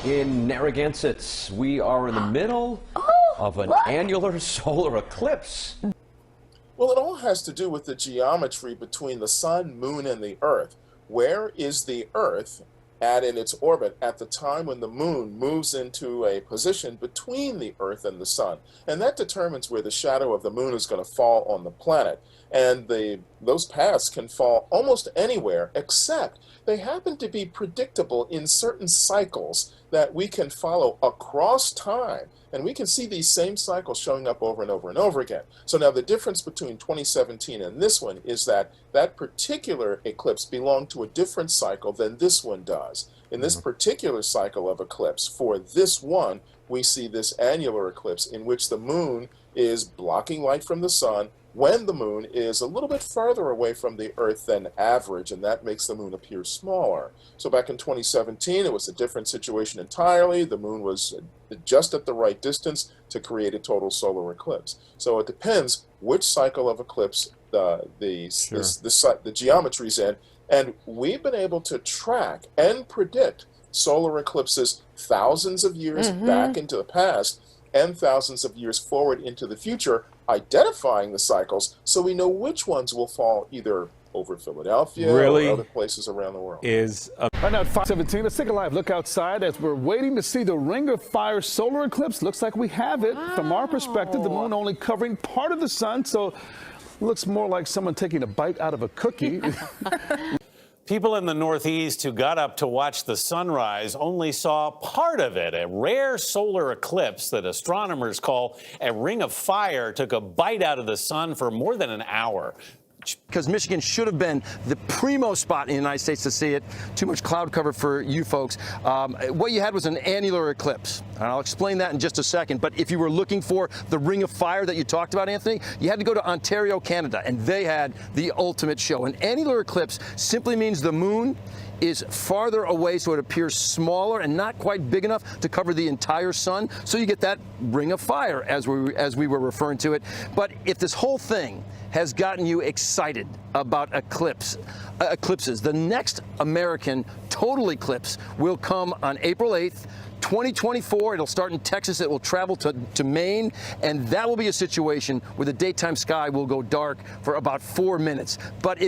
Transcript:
In Narragansett, we are in the middle of an annular solar eclipse. Well, it all has to do with the geometry between the sun, moon, and the earth. Where is the earth at in its orbit at the time when the moon moves into a position between the earth and the sun? And that determines where the shadow of the moon is going to fall on the planet. And those paths can fall almost anywhere, except they happen to be predictable in certain cycles that we can follow across time. And we can see these same cycles showing up over and over and over again. So now the difference between 2017 and this one is that that particular eclipse belonged to a different cycle than this one does. In this particular cycle of eclipse, for this one, we see this annular eclipse in which the moon is blocking light from the sun when the moon is a little bit farther away from the Earth than average, and that makes the moon appear smaller. So back in 2017, it was a different situation entirely. The moon was just at the right distance to create a total solar eclipse. So it depends which cycle of eclipse the geometry's in, and we've been able to track and predict solar eclipses thousands of years back into the past and thousands of years forward into the future, identifying the cycles so we know which ones will fall either over Philadelphia or other places around the world. Right now at 5:17, let's take a live look outside as we're waiting to see the Ring of Fire solar eclipse. Looks like we have it. From our perspective, the moon only covering part of the sun, so looks more like someone taking a bite out of a cookie. People in the Northeast who got up to watch the sunrise only saw part of it. A rare solar eclipse that astronomers call a ring of fire took a bite out of the sun for more than an hour. Because Michigan should have been the primo spot in the United States to see it. Too much cloud cover for you folks. What you had was an annular eclipse, and I'll explain that in just a second. But if you were looking for the Ring of Fire that you talked about, Anthony, you had to go to Ontario, Canada, and they had the ultimate show. An annular eclipse simply means the moon is farther away, so it appears smaller and not quite big enough to cover the entire sun. So you get that Ring of Fire, as we were referring to it. But if this whole thing has gotten you excited about eclipses, the next American total eclipse will come on April 8th, 2024. It'll start in Texas. It will travel to Maine, and that will be a situation where the daytime sky will go dark for about 4 minutes. But